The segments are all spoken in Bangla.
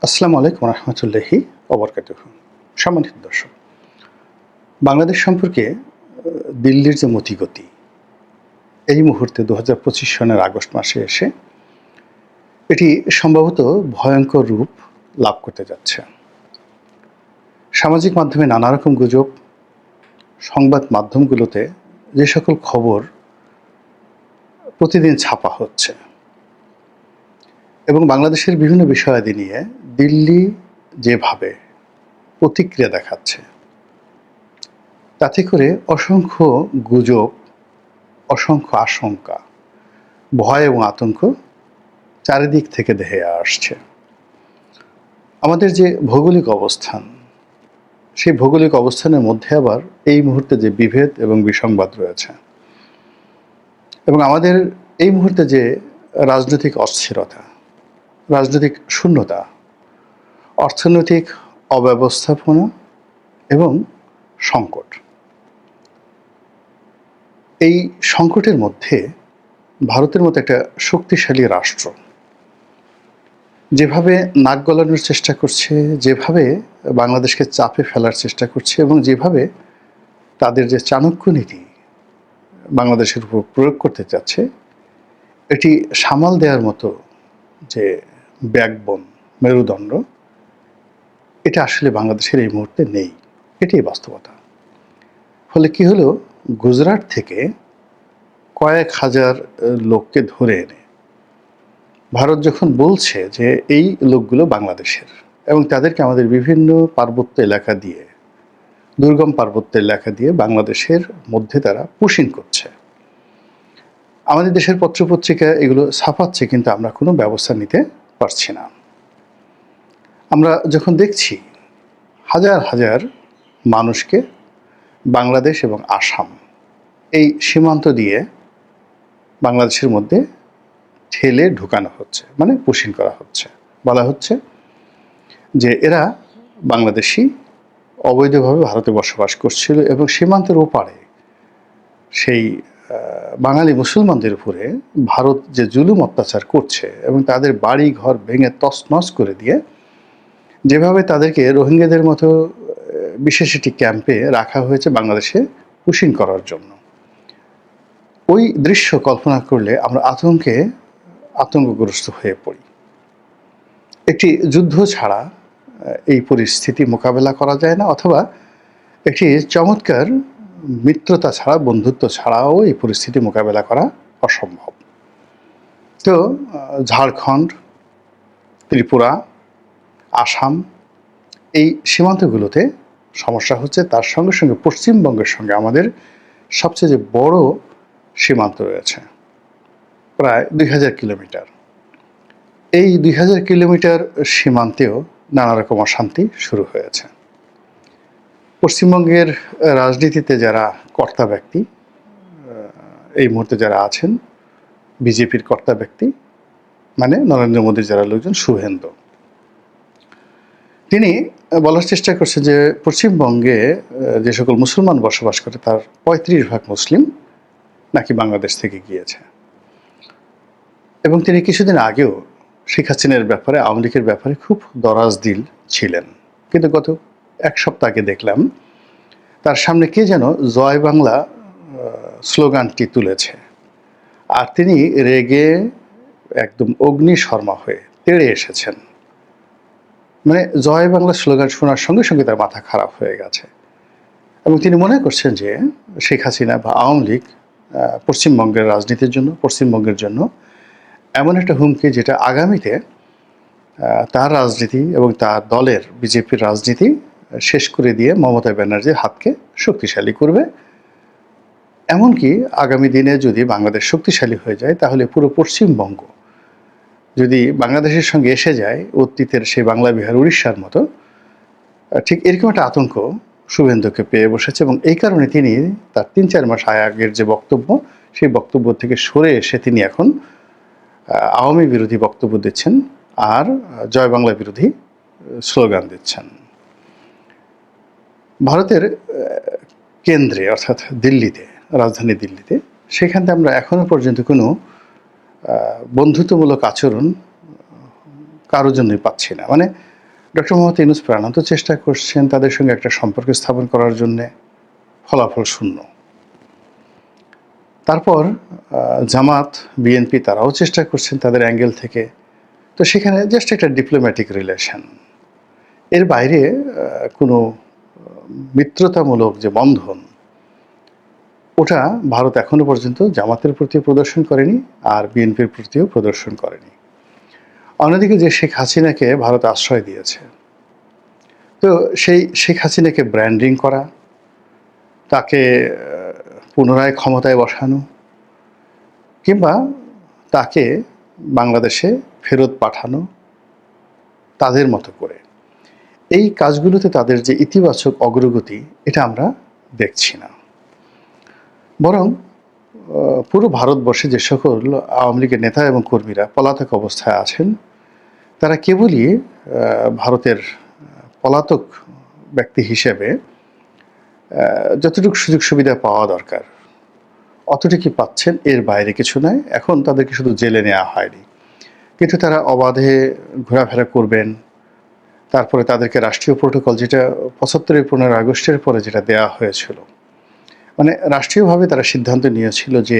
আসসালামু আলাইকুম রহমতুল্লাহি ওবরকাতুহু। সম্মানিত দর্শক, বাংলাদেশ সম্পর্কে দিল্লির যে মতিগতি এই মুহূর্তে ২০২৫ সনের আগস্ট মাসে এসে এটি সম্ভবত ভয়ঙ্কর রূপ লাভ করতে যাচ্ছে। সামাজিক মাধ্যমে নানা রকম গুজব, সংবাদ মাধ্যমগুলোতে যে সকল খবর প্রতিদিন ছাপা হচ্ছে এবং বাংলাদেশের বিভিন্ন বিষয়াদি নিয়ে দিল্লি যেভাবে প্রতিক্রিয়া দেখাচ্ছে, তাতে করে অসংখ্য গুজব, অসংখ্য আশঙ্কা, ভয় এবং আতঙ্ক চারিদিক থেকে ধেয়ে আসছে। আমাদের যে ভৌগোলিক অবস্থান, সেই ভৌগোলিক অবস্থানের মধ্যে আবার এই মুহূর্তে যে বিভেদ এবং বিসংবাদ রয়েছে এবং আমাদের এই মুহূর্তে যে রাজনৈতিক অস্থিরতা, রাজনৈতিক শূন্যতা, অর্থনৈতিক অব্যবস্থাপনা এবং সংকট, এই সংকটের মধ্যে ভারতের মতো একটা শক্তিশালী রাষ্ট্র যেভাবে নাক গলানোর চেষ্টা করছে, যেভাবে বাংলাদেশকে চাপে ফেলার চেষ্টা করছে এবং যেভাবে তাদের যে চাণক্য নীতি বাংলাদেশের উপর প্রয়োগ করতে চাচ্ছে, এটি সামাল দেওয়ার মতো যে ব্যাকবোন, মেরুদণ্ড, এটা আসলে বাংলাদেশের এই মুহূর্তে নেই। এটাই বাস্তবতা। ফলে কি হলো, গুজরাট থেকে কয়েক হাজার লোককে ধরে এনে ভারত যখন বলছে যে এই লোকগুলো বাংলাদেশের এবং তাদেরকে আমাদের বিভিন্ন পার্বত্য এলাকা দিয়ে, দুর্গম পার্বত্য এলাকা দিয়ে বাংলাদেশের মধ্যে তারা পুশিং করছে, আমাদের দেশের পত্রপত্রিকা এগুলো ছাপাচ্ছে, কিন্তু আমরা কোনো ব্যবস্থা নিতে পারছি না। আমরা যখন দেখছি হাজার হাজার মানুষকে বাংলাদেশ এবং আসাম এই সীমান্ত দিয়ে বাংলাদেশের মধ্যে ঠেলে ঢুকানো হচ্ছে, মানে পুশিং করা হচ্ছে, বলা হচ্ছে যে এরা বাংলাদেশি, অবৈধভাবে ভারতে বসবাস করছিল এবং সীমান্তের ওপারে সেই বাঙালি মুসলমানদের উপরে ভারত যে জুলুম অত্যাচার করছে এবং তাদের বাড়ি ঘর ভেঙে তছনছ করে দিয়ে যেভাবে তাদেরকে রোহিঙ্গাদের মতো বিশেষ একটি ক্যাম্পে রাখা হয়েছে বাংলাদেশে পুশিং করার জন্য, ওই দৃশ্য কল্পনা করলে আমরা আতঙ্কগ্রস্ত হয়ে পড়ি। একটি যুদ্ধ ছাড়া এই পরিস্থিতি মোকাবেলা করা যায় না, অথবা একটি চমৎকার মিত্রতা ছাড়া, বন্ধুত্ব ছাড়াও এই পরিস্থিতি মোকাবেলা করা অসম্ভব। তো ঝাড়খণ্ড, ত্রিপুরা, আসাম, এই সীমান্তগুলোতে সমস্যা হচ্ছে। তার সঙ্গে সঙ্গে পশ্চিমবঙ্গের সঙ্গে আমাদের সবচেয়ে যে বড় সীমান্ত রয়েছে, প্রায় ২০০০ কিলোমিটার, এই ২০০০ কিলোমিটার সীমান্তেও নানা রকম অশান্তি শুরু হয়েছে। পশ্চিমবঙ্গের রাজনীতিতে যারা কর্তা ব্যক্তি, এই মুহূর্তে যারা আছেন, বিজেপির কর্তা ব্যক্তি, মানে নরেন্দ্র মোদীর যারা লোকজন, শুভেন্দু, তিনি বলার চেষ্টা করছেন যে পশ্চিমবঙ্গে যে সকল মুসলমান বসবাস করে তার ৩৫% মুসলিম নাকি বাংলাদেশ থেকে গিয়েছে। এবং তিনি কিছুদিন আগেও শেখ হাসিনার ব্যাপারে, আওয়ামী লীগের ব্যাপারে খুব দরাজ দিল ছিলেন, কিন্তু গত এক সপ্তাহ আগে দেখলাম তার সামনে কে যেন জয় বাংলা স্লোগানটি তুলেছে, আর তিনি রেগে একদম অগ্নিশর্মা হয়ে তেড়ে এসেছেন। মানে জয় বাংলা স্লোগান শোনার সঙ্গে সঙ্গে তার মাথা খারাপ হয়ে গেছে এবং তিনি মনে করছেন যে শেখ হাসিনা বা আওয়ামী লীগ পশ্চিমবঙ্গের রাজনীতির জন্য, পশ্চিমবঙ্গের জন্য এমন একটা হুমকি, যেটা আগামীতে তার রাজনীতি এবং তার দলের বিজেপির রাজনীতি শেষ করে দিয়ে মমতা ব্যানার্জির হাতকে শক্তিশালী করবে। এমনকি আগামী দিনে যদি বাংলাদেশ শক্তিশালী হয়ে যায়, তাহলে পুরো পশ্চিমবঙ্গ যদি বাংলাদেশের সঙ্গে এসে যায় অতীতের সেই বাংলা বিহার, উড়িষ্যার মতো, ঠিক এরকম একটা আতঙ্ক শুভেন্দুকে পেয়ে বসেছে। এবং এই কারণে তিনি তার ৩-৪ মাস আগের যে বক্তব্য, সেই বক্তব্য থেকে সরে এসে তিনি এখন আওয়ামী বিরোধী বক্তব্য দিচ্ছেন আর জয় বাংলা বিরোধী স্লোগান দিচ্ছেন। ভারতের কেন্দ্রে, অর্থাৎ দিল্লিতে, রাজধানী দিল্লিতে, সেখানে আমরা এখনো পর্যন্ত কোনো বন্ধুত্বমূলক আচরণ কারোর জন্যই পাচ্ছি না। মানে ডক্টর মোহাম্মদ ইউনূস প্রাণান্ত চেষ্টা করছেন তাদের সঙ্গে একটা সম্পর্ক স্থাপন করার জন্যে, ফলাফল শূন্য। তারপর জামাত, বিএনপি তারাও চেষ্টা করছেন তাদের অ্যাঙ্গেল থেকে। তো সেখানে জাস্ট একটা ডিপ্লোম্যাটিক রিলেশন, এর বাইরে কোনো মিত্রতামূলক যে বন্ধন, ওটা ভারত এখনো পর্যন্ত জামাতের প্রতি প্রদর্শন করেনি, আর বিএনপির প্রতিও প্রদর্শন করেনি। অন্যদিকে যে শেখ হাসিনাকে ভারত আশ্রয় দিয়েছে, তো সেই শেখ হাসিনাকে ব্র্যান্ডিং করা, তাকে পুনরায় ক্ষমতায় বসানো, কিংবা তাকে বাংলাদেশে ফেরত পাঠানো তাদের মতো করে, এই কাজগুলোতে তাদের যে ইতিবাচক অগ্রগতি, এটা আমরা দেখছি না। বরং পুরো ভারতবর্ষে যে সকল আওয়ামী লীগের নেতা এবং কর্মীরা পলাতক অবস্থায় আছেন, তারা কেবলই ভারতের পলাতক ব্যক্তি হিসেবে যতটুকু সুযোগ সুবিধা পাওয়া দরকার অতটুকুই পাচ্ছেন, এর বাইরে কিছু নয়। এখন তাদেরকে শুধু জেলে নেওয়া হয়নি, কিন্তু তারা অবাধে ঘোরাফেরা করবেন। তারপরে তাদেরকে রাষ্ট্রীয় প্রোটোকল, যেটা ৭৫-এর ১৫ আগস্টের পরে যেটা দেয়া হয়েছিল, মানে রাষ্ট্রীয়ভাবে তারা সিদ্ধান্ত নিয়েছিল যে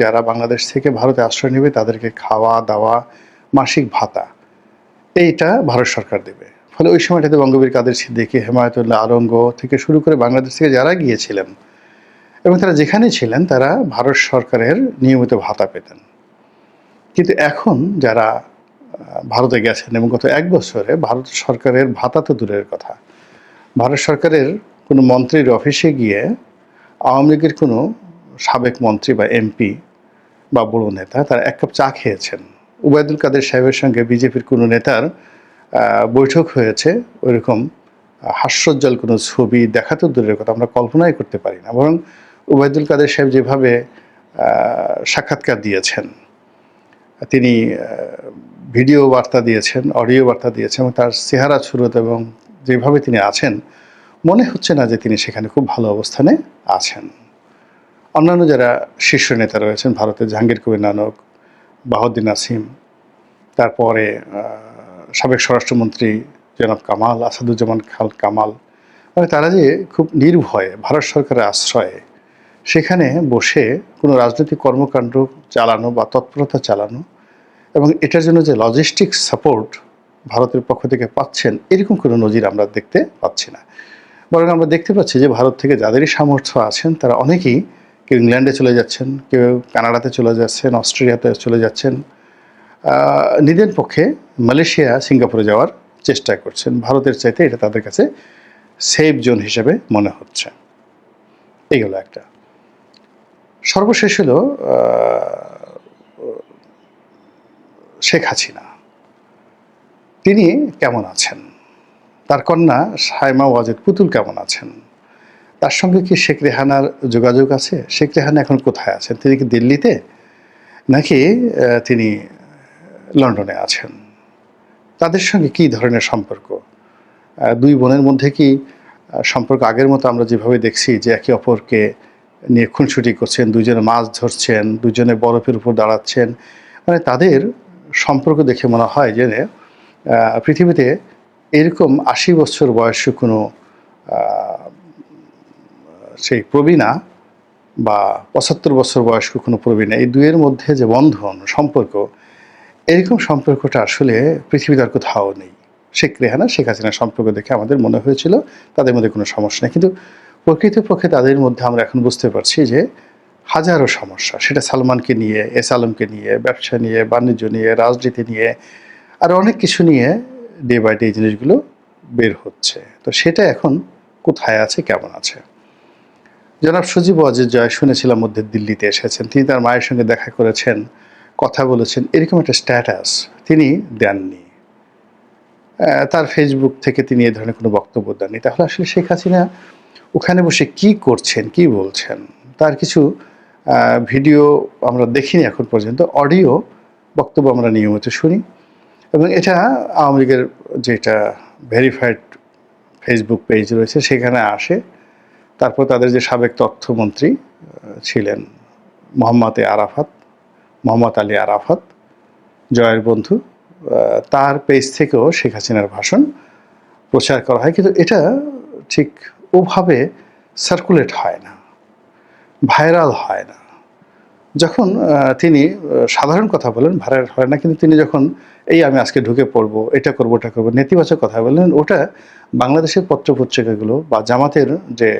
যারা বাংলাদেশ থেকে ভারতে আশ্রয় নেবে তাদেরকে খাওয়া দাওয়া, মাসিক ভাতা, এইটা ভারত সরকার দেবে। ফলে ওই সময়টাতে বঙ্গবীর কাদের সিদ্দিকী, হেমায়েতুল্লাহ আলমগ থেকে শুরু করে বাংলাদেশ থেকে যারা গিয়েছিলেন এবং তারা যেখানে ছিলেন তারা ভারত সরকারের নিয়মিত ভাতা পেতেন। কিন্তু এখন যারা ভারতে গেছেন এবং গত ১ বছরে ভারত সরকারের ভাতা তো দূরের কথা, ভারত সরকারের কোনো মন্ত্রীর অফিসে গিয়ে আওয়ামী লীগের কোনো সাবেক মন্ত্রী বা এমপি বা বড় নেতা তারা ১ কাপ চা খেয়েছেন। ওবায়দুল কাদের সাহেবের সঙ্গে বিজেপির কোনো নেতার বৈঠক হয়েছে, ওইরকম হাস্যোজ্জ্বল কোনো ছবি দেখা তো দূরের কথা, আমরা কল্পনাই করতে পারি না। বরং ওবায়দুল কাদের সাহেব যেভাবে সাক্ষাৎকার দিয়েছেন, তিনি ভিডিও বার্তা দিয়েছেন, অডিও বার্তা দিয়েছেন, এবং তার চেহারা সুরত এবং যেভাবে তিনি আছেন, মনে হচ্ছে না যে তিনি সেখানে খুব ভালো অবস্থানে আছেন। অন্যান্য যারা শীর্ষ নেতা রয়েছেন ভারতের, জাহাঙ্গীর কবির নানক, বাহাউদ্দিন নাসিম, তারপরে সাবেক স্বরাষ্ট্রমন্ত্রী জনাব কামাল, আসাদুজ্জামান কামাল, মানে তারা যে খুব নির্ভয়ে ভারত সরকারের আশ্রয়ে সেখানে বসে কোনো রাজনৈতিক কর্মকাণ্ড চালানো বা তৎপরতা চালানো এবং এটার জন্য যে লজিস্টিক সাপোর্ট ভারতের পক্ষ থেকে পাচ্ছেন, এরকম কোনো নজির আমরা দেখতে পাচ্ছি না। বরং আমরা দেখতে পাচ্ছি যে ভারত থেকে যাদেরই সামর্থ্য আছেন তারা অনেকেই, কেউ ইংল্যান্ডে চলে যাচ্ছেন, কেউ কানাডাতে চলে যাচ্ছেন, অস্ট্রেলিয়াতে চলে যাচ্ছেন, নিজের পক্ষে মালয়েশিয়া, সিঙ্গাপুরে যাওয়ার চেষ্টা করছেন। ভারতের চাইতে এটা তাদের কাছে সেফ জোন হিসেবে মনে হচ্ছে। এইগুলো একটা। সর্বশেষ হলো শেখ হাসিনা, তিনি কেমন আছেন, তার কন্যা সাইমা ওয়াজেদ পুতুল কেমন আছেন, তার সঙ্গে কি শেখ রেহানার যোগাযোগ আছে? শেখ রেহানা এখন কোথায় আছেন? তিনি কি দিল্লিতে, নাকি তিনি লন্ডনে আছেন? তাদের সঙ্গে কী ধরনের সম্পর্ক? দুই বোনের মধ্যে কি সম্পর্ক আগের মতো আমরা যেভাবে দেখছি যে একে অপরকে নিয়ে খুনসুটি করছেন, দুজনে মাছ ধরছেন, দুজনে বরফের উপর দাঁড়াচ্ছেন, মানে তাদের সম্পর্ক দেখে মনে হয় যে পৃথিবীতে এরকম ৮০ বছর বয়স্ক কোনো সেই প্রবীণা বা ৭৫ বছর বয়স্ক কোনো প্রবীণা, এই দুইয়ের মধ্যে যে বন্ধন সম্পর্ক, এরকম সম্পর্কটা আসলে পৃথিবীতে আর কোথাও নেই। শেখ রেহানা শেখ হাসিনার সম্পর্ক দেখে আমাদের মনে হয়েছিল তাদের মধ্যে কোনো সমস্যা নেই, কিন্তু প্রকৃতপক্ষে তাদের মধ্যে আমরা এখন বুঝতে পারছি যে হাজারো সমস্যা। সেটা সালমানকে নিয়ে, এস আলমকে নিয়ে, ব্যবসা নিয়ে, বাণিজ্য নিয়ে, রাজনীতি নিয়ে, আর অনেক কিছু নিয়ে ডে বাই ডে এই জিনিসগুলো বের হচ্ছে। তো সেটা এখন কোথায় আছে, কেমন আছে? জনাব সজীব ওয়াজেদ জয় শুনেছিলাম মধ্যে দিল্লিতে এসেছেন, তিনি তার মায়ের সঙ্গে দেখা করেছেন, কথা বলেছেন, এরকম একটা স্ট্যাটাস তিনি দেননি। তার ফেসবুক থেকে তিনি এ ধরনের কোনো বক্তব্য দেননি। তাহলে আসলে শেখ হাসিনা ওখানে বসে কি করছেন, কি বলছেন, তার কিছু ভিডিও আমরা দেখিনি এখন পর্যন্ত, অডিও বক্তব্য আমরা নিয়মিত শুনি, এবং এটা আওয়ামী লীগের যেটা ভেরিফাইড ফেসবুক পেজ রয়েছে সেখানে আসে। তারপর তাদের যে সাবেক তথ্যমন্ত্রী ছিলেন মোহাম্মদ আলী আরাফাত, জয়ের বন্ধু, তার পেজ থেকেও শেখ হাসিনার ভাষণ প্রচার করা হয়, কিন্তু এটা ঠিক ওভাবে সার্কুলেট হয় না, ভাইরাল হয় না। যখন তিনি সাধারণ কথা বলেন, ভাইরাল হয় না, কিন্তু তিনি যখন এই আমি আজকে ঢুকে পড়বো, এটা করবো, ওটা করবো, নেতিবাচক কথা বললেন, ওটা বাংলাদেশের পত্রপত্রিকাগুলো বা জামাতের যে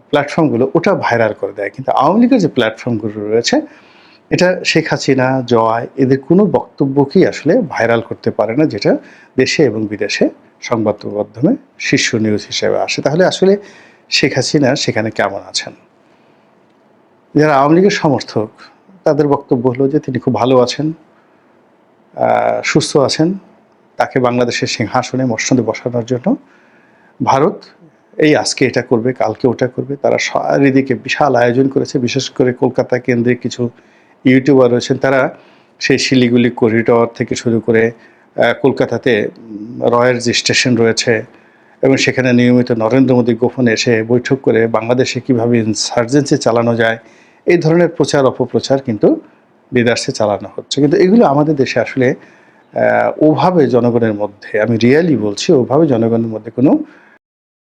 প্ল্যাটফর্মগুলো ওটা ভাইরাল করে দেয়। কিন্তু আওয়ামী লীগের যে প্ল্যাটফর্মগুলো রয়েছে, এটা শেখ হাসিনা, জয় এদের কোনো বক্তব্যকেই আসলে ভাইরাল করতে পারে না, যেটা দেশে এবং বিদেশে সংবাদ মাধ্যমে শীর্ষ নিউজ হিসেবে আসে। তাহলে আসলে শেখ হাসিনা সেখানে কেমন আছেন? যারা আওয়ামী লীগের সমর্থক তাদের বক্তব্য হলো যে তিনি খুব ভালো আছেন, সুস্থ আছেন, তাকে বাংলাদেশের সিংহাসনে মসনদে বসানোর জন্য ভারত এই আজকে এটা করবে, কালকে ওটা করবে। তারা চারিদিকে বিশাল আয়োজন করেছে। বিশেষ করে কলকাতা কেন্দ্রিক কিছু ইউটিউবার রয়েছেন, তারা সেই শিলিগুড়ি করিডর থেকে শুরু করে কলকাতাতে রয়ের যে স্টেশন রয়েছে এবং সেখানে নিয়মিত নরেন্দ্র মোদী গোপনে এসে বৈঠক করে বাংলাদেশে কীভাবে ইনসার্জেন্সি চালানো যায়, এই ধরনের প্রচার অপপ্রচার কিন্তু বিদেশে চালানো হচ্ছে। কিন্তু এগুলো আমাদের দেশে আসলে ওভাবে জনগণের মধ্যে, আমি রিয়েলি বলছি, ওভাবে জনগণের মধ্যে কোনো